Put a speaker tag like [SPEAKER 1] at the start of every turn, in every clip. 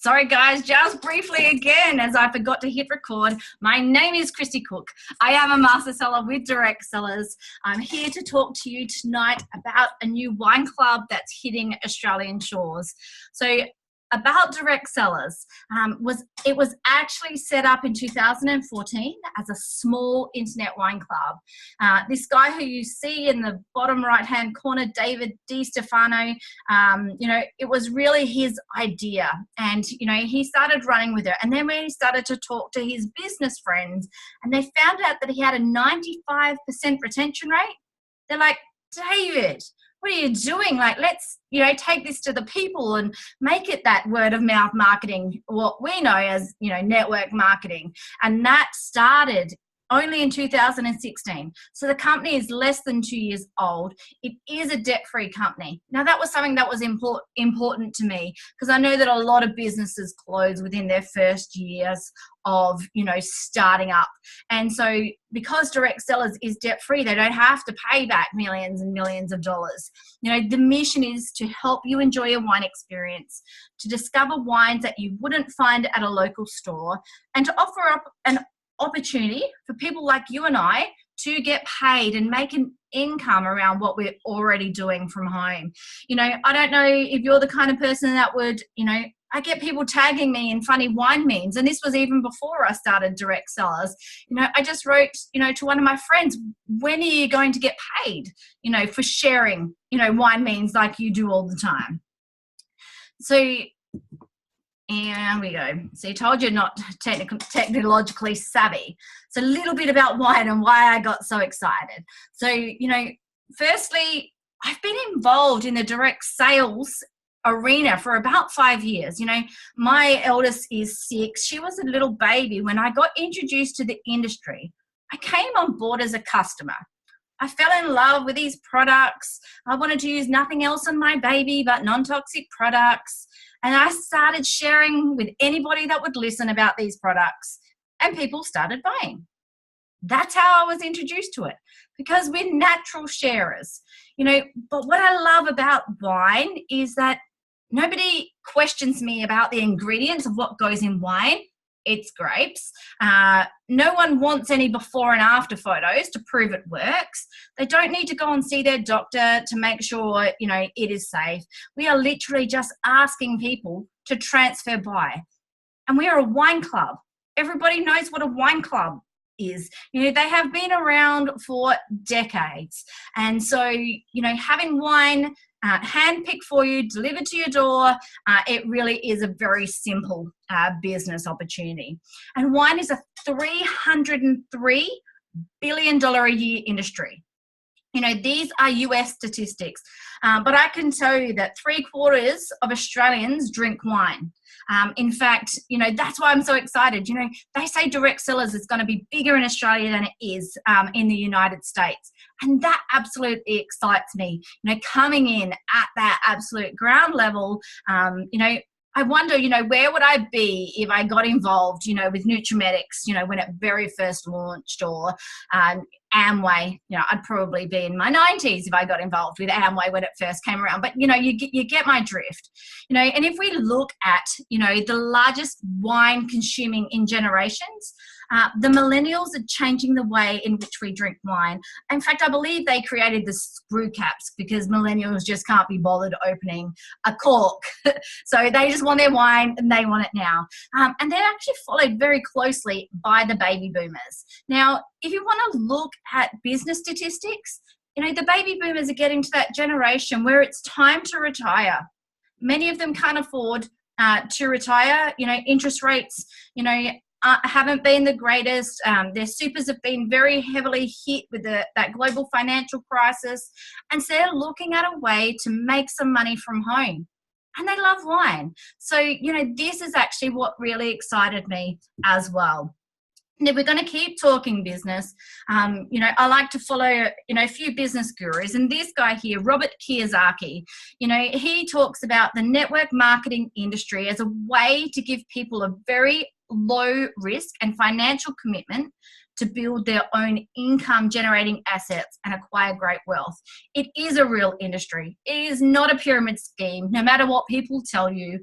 [SPEAKER 1] Sorry guys, just briefly again, as I forgot to hit record, my name is Kristy Cook. I am a master seller with Direct Cellars. I'm here to talk to you tonight about a new wine club that's hitting Australian shores. So about Direct Cellars, it was actually set up in 2014 as a small internet wine club. This guy who you see in the bottom right hand corner, David DiStefano, it was really his idea, and he started running with it. And then when he started to talk to his business friends, and they found out that he had a 95% retention rate, they're like, David, what are you doing? Like, let's, take this to the people and make it that word of mouth marketing, what we know as, network marketing. And that started only in 2016. So the company is less than 2 years old. It is a debt-free company. Now, that was something that was important to me, because I know that a lot of businesses close within their first years of, starting up. And so because Direct Cellars is debt-free, they don't have to pay back millions and millions of dollars. The mission is to help you enjoy a wine experience, to discover wines that you wouldn't find at a local store, and to offer up an opportunity for people like you and I to get paid and make an income around what we're already doing from home. I don't know if you're the kind of person that would, I get people tagging me in funny wine memes, and this was even before I started Direct Cellars. I just wrote, to one of my friends, when are you going to get paid, for sharing, wine memes like you do all the time? So and we go. So you told you're not technologically savvy. So a little bit about wine and why I got so excited. So, firstly, I've been involved in the direct sales arena for about 5 years. My eldest is 6. She was a little baby when I got introduced to the industry. I came on board as a customer. I fell in love with these products. I wanted to use nothing else on my baby but non-toxic products. And I started sharing with anybody that would listen about these products, and people started buying. That's how I was introduced to it, because we're natural sharers. But what I love about wine is that nobody questions me about the ingredients of what goes in wine. It's grapes. No one wants any before and after photos to prove it works. They don't need to go and see their doctor to make sure, it is safe. We are literally just asking people to transfer by. And we are a wine club. Everybody knows what a wine club is. They have been around for decades. And so, having wine handpicked for you, delivered to your door, it really is a very simple business opportunity. And wine is a $303 billion a year industry. These are US statistics, but I can tell you that 3/4 of Australians drink wine. In fact, that's why I'm so excited. They say Direct Cellars is going to be bigger in Australia than it is in the United States. And that absolutely excites me. Coming in at that absolute ground level, I wonder, where would I be if I got involved, with Nutrimetics, when it very first launched, or Amway. I'd probably be in my 90s if I got involved with Amway when it first came around. But, you get my drift. And if we look at, the largest wine consuming in generations, the millennials are changing the way in which we drink wine. In fact, I believe they created the screw caps because millennials just can't be bothered opening a cork. So they just want their wine and they want it now. And they're actually followed very closely by the baby boomers. Now, if you want to look at business statistics, the baby boomers are getting to that generation where it's time to retire. Many of them can't afford to retire. Interest rates, haven't been the greatest. Their supers have been very heavily hit with that global financial crisis. And so they're looking at a way to make some money from home. And they love wine. So, this is actually what really excited me as well. Now, we're going to keep talking business. I like to follow, a few business gurus. And this guy here, Robert Kiyosaki, he talks about the network marketing industry as a way to give people a very low risk and financial commitment to build their own income generating assets and acquire great wealth. It is a real industry. It is not a pyramid scheme, no matter what people tell you.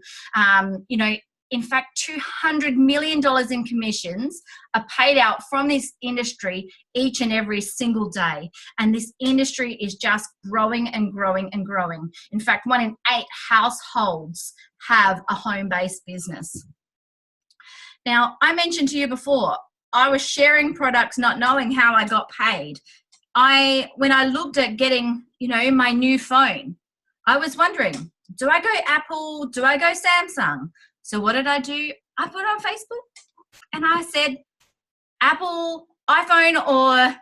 [SPEAKER 1] In fact, $200 million in commissions are paid out from this industry each and every single day. And this industry is just growing and growing and growing. In fact, 1 in 8 households have a home-based business. Now, I mentioned to you before, I was sharing products not knowing how I got paid. When I looked at getting, my new phone, I was wondering, do I go Apple? Do I go Samsung? So what did I do? I put it on Facebook and I said, Apple, iPhone, or,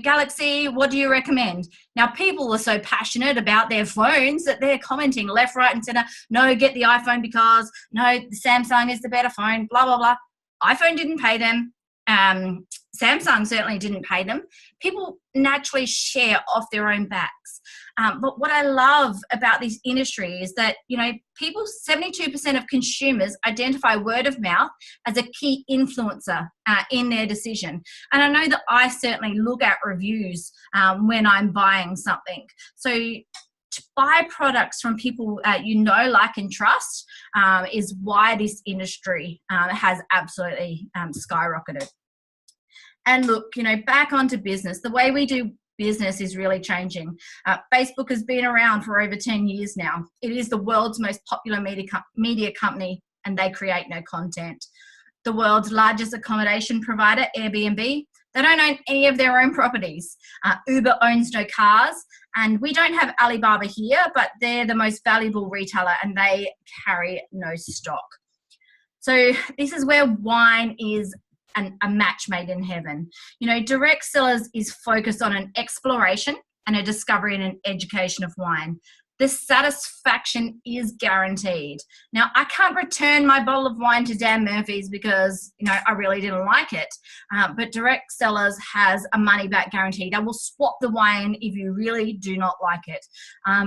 [SPEAKER 1] Galaxy, what do you recommend? Now, people are so passionate about their phones that they're commenting left, right, and center. No, get the iPhone because, no, the Samsung is the better phone, blah, blah, blah. iPhone didn't pay them. Samsung certainly didn't pay them. People naturally share off their own backs. But what I love about this industry is that, people, 72% of consumers identify word of mouth as a key influencer in their decision. And I know that I certainly look at reviews when I'm buying something. So to buy products from people like and trust is why this industry has absolutely skyrocketed. And look, back onto business. The way we do business is really changing. Facebook has been around for over 10 years now. It is the world's most popular media company, and they create no content. The world's largest accommodation provider, Airbnb, they don't own any of their own properties. Uber owns no cars, and we don't have Alibaba here, but they're the most valuable retailer and they carry no stock. So this is where wine is a match made in heaven. Direct Cellars is focused on an exploration and a discovery and an education of wine. The satisfaction is guaranteed. Now, I can't return my bottle of wine to Dan Murphy's because, I really didn't like it. But Direct Cellars has a money-back guarantee. They will swap the wine if you really do not like it.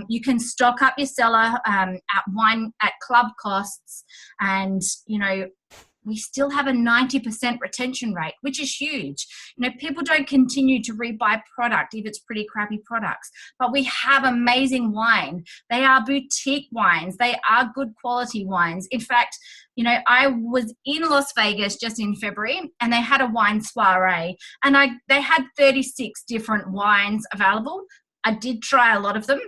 [SPEAKER 1] You can stock up your cellar at club costs, and, we still have a 90% retention rate, which is huge. People don't continue to rebuy product if it's pretty crappy products, but we have amazing wine. They are boutique wines. They are good quality wines. In fact, I was in Las Vegas just in February and they had a wine soiree and they had 36 different wines available. I did try a lot of them.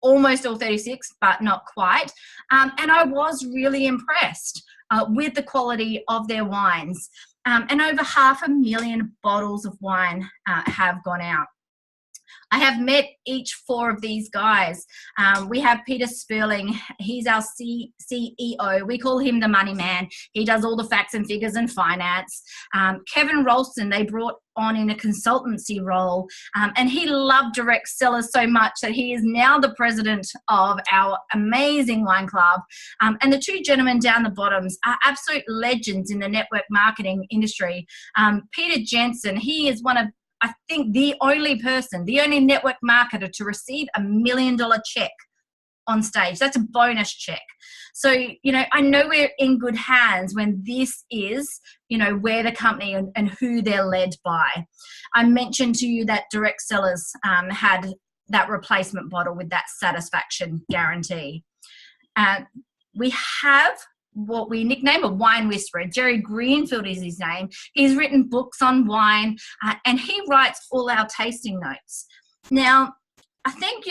[SPEAKER 1] Almost all 36, but not quite. And I was really impressed with the quality of their wines. And over 500,000 bottles of wine have gone out. I have met each 4 of these guys. We have Peter Sperling. He's our CEO. We call him the money man. He does all the facts and figures and finance. Kevin Rolston, they brought on in a consultancy role. And he loved Direct Cellars so much that he is now the president of our amazing wine club. And the 2 gentlemen down the bottoms are absolute legends in the network marketing industry. Peter Jensen, he is one of, I think, the only network marketer to receive $1 million check on stage. That's a bonus check. So, I know we're in good hands when this is, where the company and who they're led by. I mentioned to you that Direct Cellars had that replacement bottle with that satisfaction guarantee. We have what we nickname a wine whisperer. Jerry Greenfield is his name. He's written books on wine and he writes all our tasting notes. Now, I think,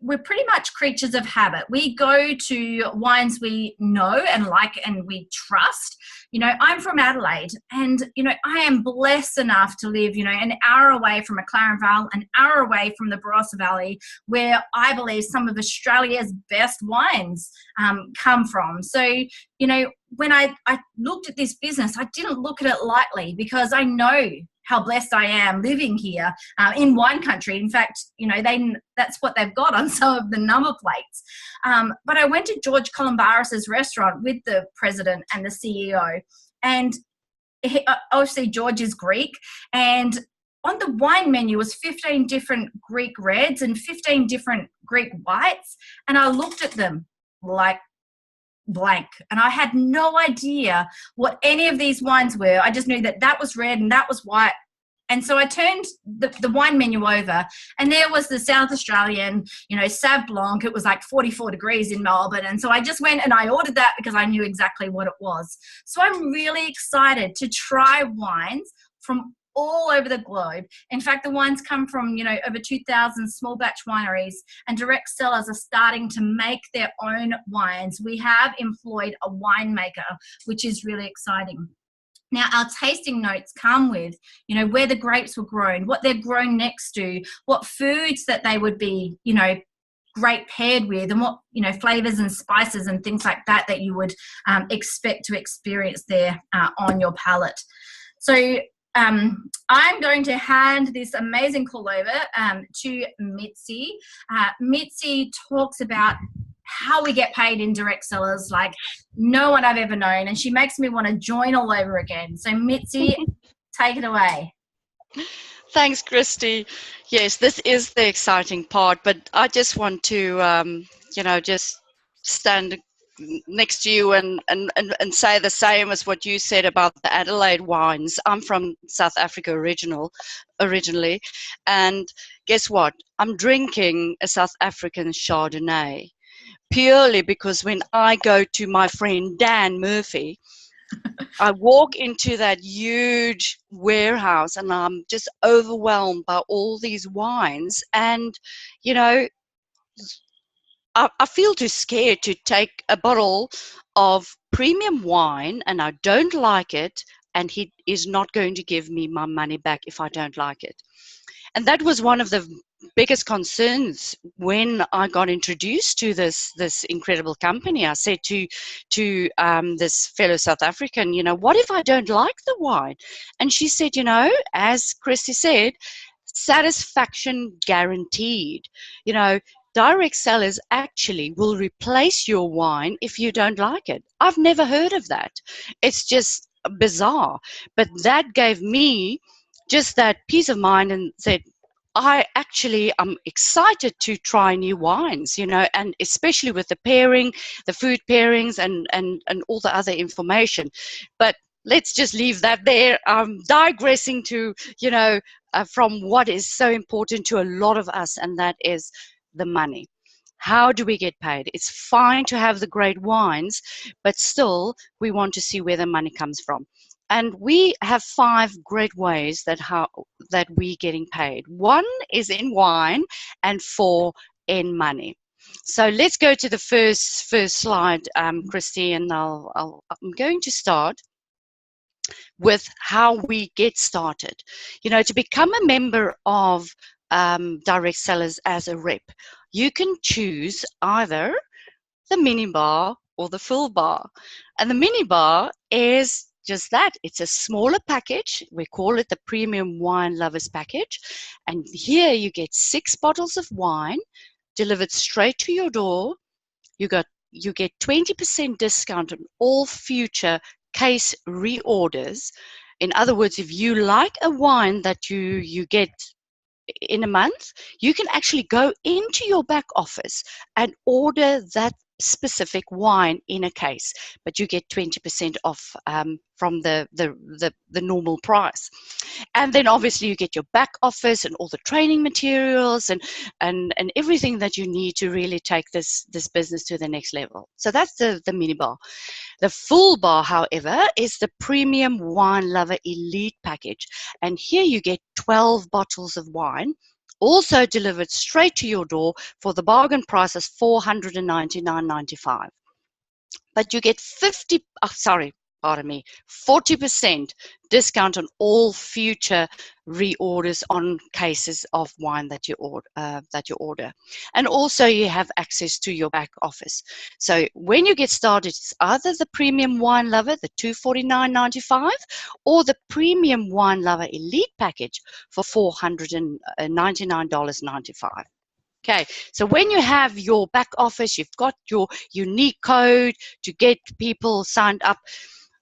[SPEAKER 1] we're pretty much creatures of habit. We go to wines we know and like and we trust. I'm from Adelaide and, I am blessed enough to live, an hour away from McLaren Vale, an hour away from the Barossa Valley, where I believe some of Australia's best wines come from. So, when I looked at this business, I didn't look at it lightly because I know how blessed I am living here in wine country. In fact, that's what they've got on some of the number plates. But I went to George Columbaris's restaurant with the president and the CEO. And obviously George is Greek. And on the wine menu was 15 different Greek reds and 15 different Greek whites. And I looked at them like blank. And I had no idea what any of these wines were. I just knew that was red and that was white And so I turned the wine menu over, and there was the South Australian, Sauv Blanc. It was like 44 degrees in Melbourne. And so I just went and I ordered that because I knew exactly what it was. So I'm really excited to try wines from all over the globe. In fact, the wines come from, over 2,000 small batch wineries, and direct sellers are starting to make their own wines. We have employed a winemaker, which is really exciting. Now, our tasting notes come with, where the grapes were grown, what they're grown next to, what foods that they would be, great paired with, and what, flavors and spices and things like that you would expect to experience there on your palate. So I'm going to hand this amazing call over to Mietsie. Mietsie talks about how we get paid in direct sellers like no one I've ever known, and she makes me want to join all over again. So Mietsie, take it away.
[SPEAKER 2] Thanks, Kristy. Yes, this is the exciting part, but I just want to, just stand next to you and say the same as what you said about the Adelaide wines. I'm from South Africa originally, and guess what? I'm drinking a South African Chardonnay purely because when I go to my friend Dan Murphy, I walk into that huge warehouse and I'm just overwhelmed by all these wines, and I feel too scared to take a bottle of premium wine and I don't like it, and he is not going to give me my money back if I don't like it. And that was one of the biggest concerns when I got introduced to this incredible company. I said to this fellow South African, what if I don't like the wine? And she said, as Kristy said, satisfaction guaranteed. Direct sellers actually will replace your wine if you don't like it. I've never heard of that. It's just bizarre. But that gave me just that peace of mind and said, I'm excited to try new wines, and especially with the pairing, the food pairings and all the other information. But let's just leave that there. I'm digressing to, from what is so important to a lot of us, and that is the money. How do we get paid? It's fine to have the great wines, but still we want to see where the money comes from. And we have 5 great ways that we're getting paid. 1 is in wine and 4 in money. So let's go to the first slide, Kristy, and I'm going to start with how we get started. To become a member of direct sellers as a rep, you can choose either the mini bar or the full bar. And the mini bar is just that. It's a smaller package. We call it the Premium Wine Lovers Package. And here you get 6 bottles of wine delivered straight to your door. You get 20% discount on all future case reorders. In other words, if you like a wine that you get in a month, you can actually go into your back office and order that specific wine in a case, but you get 20% off from the normal price. And then obviously you get your back office and all the training materials and everything that you need to really take this business to the next level. So that's the mini bar. The full bar, however, is the Premium Wine Lover Elite Package. And here you get 12 bottles of wine, also delivered straight to your door for the bargain price of $499.95. But you get 40% discount on all future reorders on cases of wine that you order. And also you have access to your back office. So when you get started, it's either the Premium Wine Lover, the $249.95, or the Premium Wine Lover Elite Package for $499.95. Okay, so when you have your back office, you've got your unique code to get people signed up.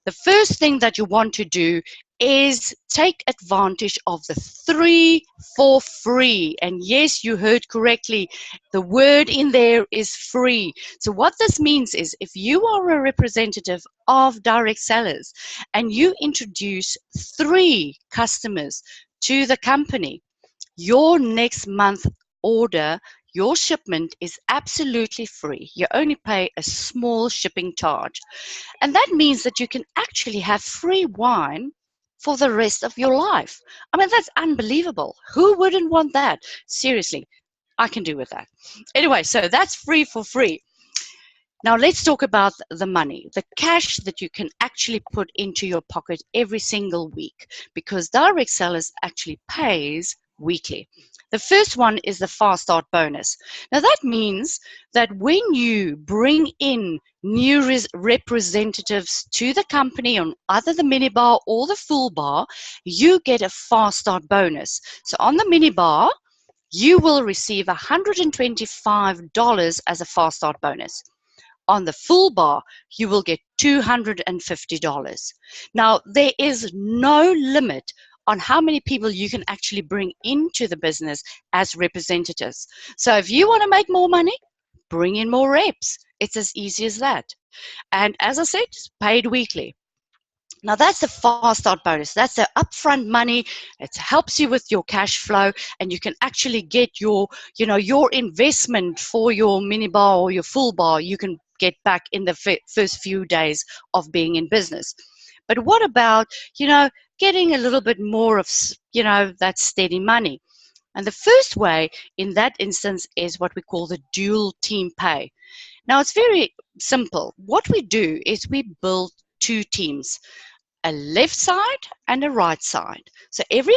[SPEAKER 2] The first thing that you want to do is take advantage of the 3 for free. And yes, you heard correctly. The word in there is free. So what this means is if you are a representative of direct sellers and you introduce 3 customers to the company, your next month order, your shipment is absolutely free. You only pay a small shipping charge. And that means that you can actually have free wine for the rest of your life. I mean, that's unbelievable. Who wouldn't want that? Seriously, I can do with that. Anyway, so that's free for free. Now let's talk about the money, the cash that you can actually put into your pocket every single week, because direct sellers actually pays weekly. The first one is the fast start bonus. Now that means that when you bring in new representatives to the company on either the minibar or the full bar, you get a fast start bonus. So on the minibar, you will receive $125 as a fast start bonus. On the full bar, you will get $250. Now, there is no limit on how many people you can actually bring into the business as representatives. So if you want to make more money, bring in more reps. It's as easy as that. And as I said, it's paid weekly. Now that's the fast start bonus. That's the upfront money. It helps you with your cash flow, and you can actually get your investment for your mini bar or your full bar. You can get back in the first few days of being in business. But what about, getting a little bit more of, that steady money? And the first way in that instance is what we call the dual team pay. Now it's very simple. What we do is we build two teams, a left side and a right side. So every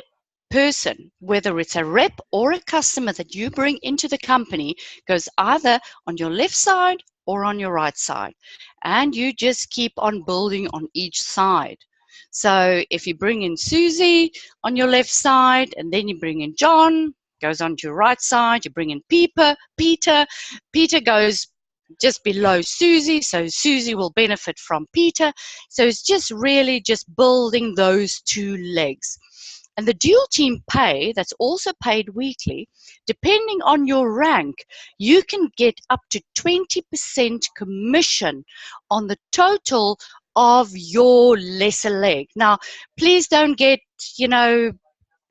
[SPEAKER 2] person, whether it's a rep or a customer that you bring into the company, goes either on your left side or on your right side. And you just keep on building on each side. So if you bring in Susie on your left side, and then you bring in John, goes on to your right side, you bring in Peter goes just below Susie, so Susie will benefit from Peter. So it's just really just building those two legs. And the dual team pay, that's also paid weekly, depending on your rank, you can get up to 20% commission on the total of your lesser leg. Now, please don't get,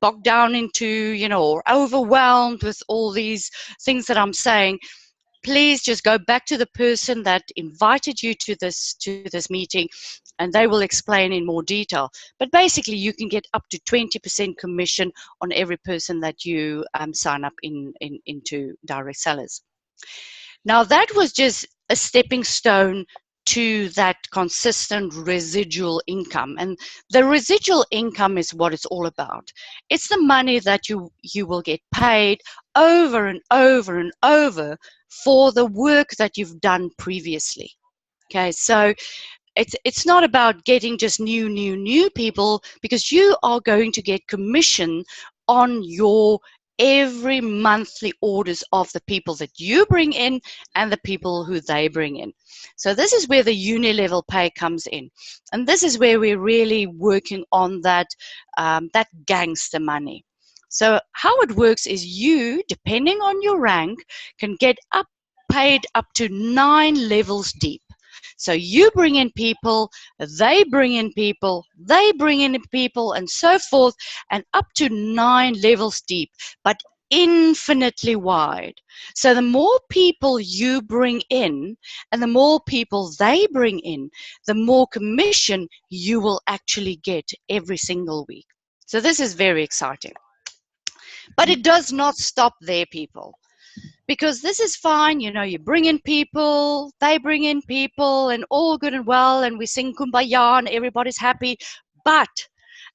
[SPEAKER 2] bogged down into, or overwhelmed with all these things that I'm saying. Please just go back to the person that invited you to this meeting, and they will explain in more detail. But basically, you can get up to 20% commission on every person that you sign up into direct sellers. Now, that was just a stepping stone to that consistent residual income. And the residual income is what it's all about. It's the money that you will get paid over and over and over for the work that you've done previously. Okay, so it's not about getting just new people, because you are going to get commission on your every monthly orders of the people that you bring in and the people who they bring in. So this is where the uni-level pay comes in, and this is where we're really working on that gangster money. So how it works is you, depending on your rank, can get paid up to 9 levels deep. So you bring in people, they bring in people, they bring in people, and so forth, and up to 9 levels deep, but infinitely wide. So the more people you bring in and the more people they bring in, the more commission you will actually get every single week. So this is very exciting. But it does not stop there, people. Because this is fine, you bring in people, they bring in people, and all good and well, and we sing Kumbaya and everybody's happy. But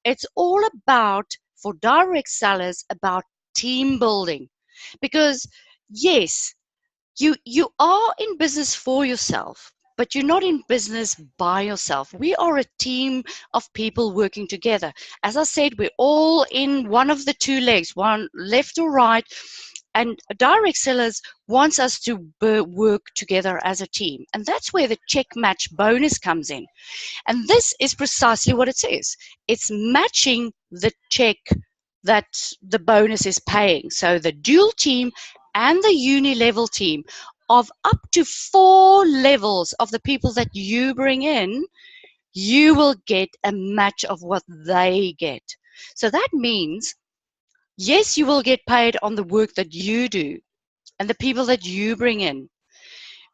[SPEAKER 2] it's all about, for direct sellers, about team building. Because yes, you are in business for yourself, but you're not in business by yourself. We are a team of people working together. As I said, we're all in one of the two legs, one left or right. And direct sellers wants us to work together as a team. And that's where the check match bonus comes in. And this is precisely what it is. It's matching the check that the bonus is paying. So the dual team and the uni-level team of up to 4 levels of the people that you bring in, you will get a match of what they get. So that means Yes, you will get paid on the work that you do and the people that you bring in.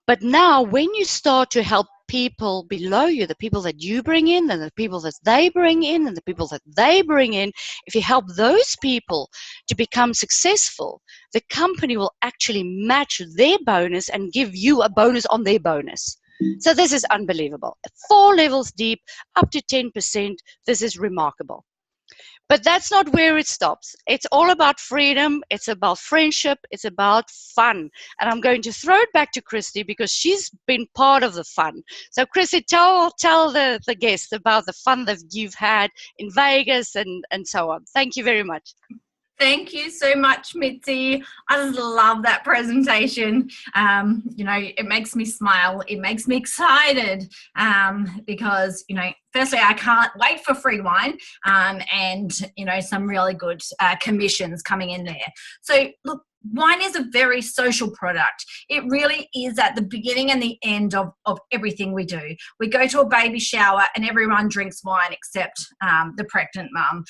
[SPEAKER 2] But now when you start to help people below you, the people that you bring in and the people that they bring in and the people that they bring in, if you help those people to become successful, the company will actually match their bonus and give you a bonus on their bonus. So this is unbelievable. 4 levels deep, up to 10%. This is remarkable. But that's not where it stops. It's all about freedom. It's about friendship. It's about fun. And I'm going to throw it back to Kristy because she's been part of the fun. So Kristy, tell the guests about the fun that you've had in Vegas and so on. Thank you very much.
[SPEAKER 1] Thank you so much, Mietsie. I just love that presentation. You know, it makes me smile. It makes me excited because, you know, firstly, I can't wait for free wine and, you know, some really good commissions coming in there. So, look, wine is a very social product. It really is at the beginning and the end of everything we do. We go to a baby shower and everyone drinks wine except the pregnant mum.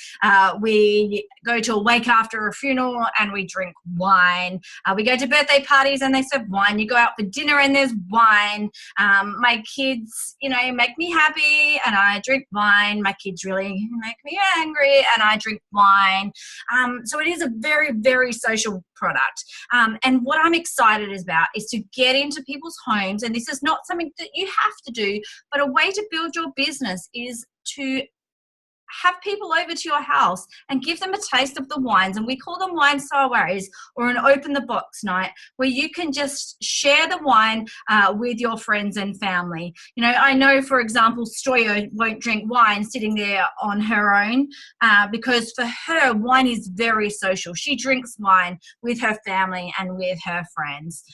[SPEAKER 1] We go to a wake after a funeral and we drink wine. We go to birthday parties and they serve wine. You go out for dinner and there's wine. My kids, you know, make me happy and I drink wine. My kids really make me angry and I drink wine. So it is a very, very social product. And what I'm excited about is to get into people's homes, and this is not something that you have to do, but a way to build your business is to have people over to your house and give them a taste of the wines, and we call them wine soirees or an open the box night where you can just share the wine with your friends and family. You know, I know, for example, Stoyo won't drink wine sitting there on her own because for her, wine is very social. She drinks wine with her family and with her friends.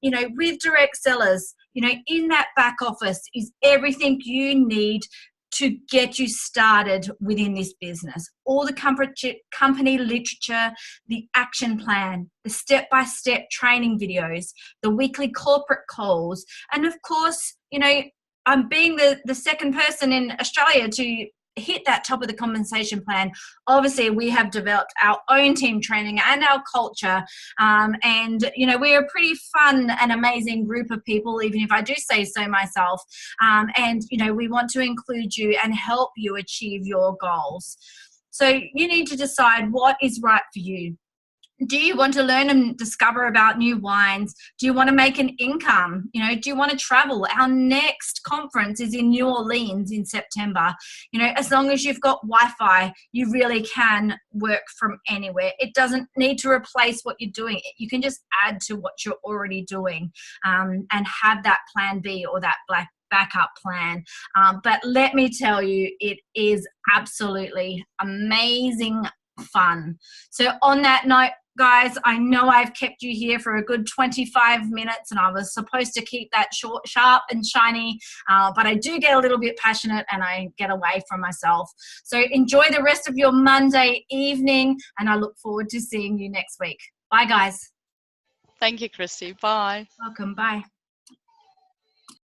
[SPEAKER 1] You know, with direct sellers, you know, in that back office is everything you need to get you started within this business. All the company literature, the action plan, the step-by-step training videos, the weekly corporate calls, and of course, you know, I'm being the second person in Australia to hit that top of the compensation plan. Obviously, we have developed our own team training and our culture. And, you know, we're a pretty fun and amazing group of people, even if I do say so myself. And, you know, we want to include you and help you achieve your goals. So you need to decide what is right for you. Do you want to learn and discover about new wines? Do you want to make an income? You know, do you want to travel? Our next conference is in New Orleans in September. You know, as long as you've got Wi-Fi, you really can work from anywhere. It doesn't need to replace what you're doing. You can just add to what you're already doing and have that plan B or that backup plan. But let me tell you, it is absolutely amazing fun. So on that note, guys, I know I've kept you here for a good 25 minutes and I was supposed to keep that short, sharp and shiny, but I do get a little bit passionate and I get away from myself. So enjoy the rest of your Monday evening and I look forward to seeing you next week. Bye, guys.
[SPEAKER 2] Thank you, Kristy. Bye.
[SPEAKER 1] Welcome. Bye.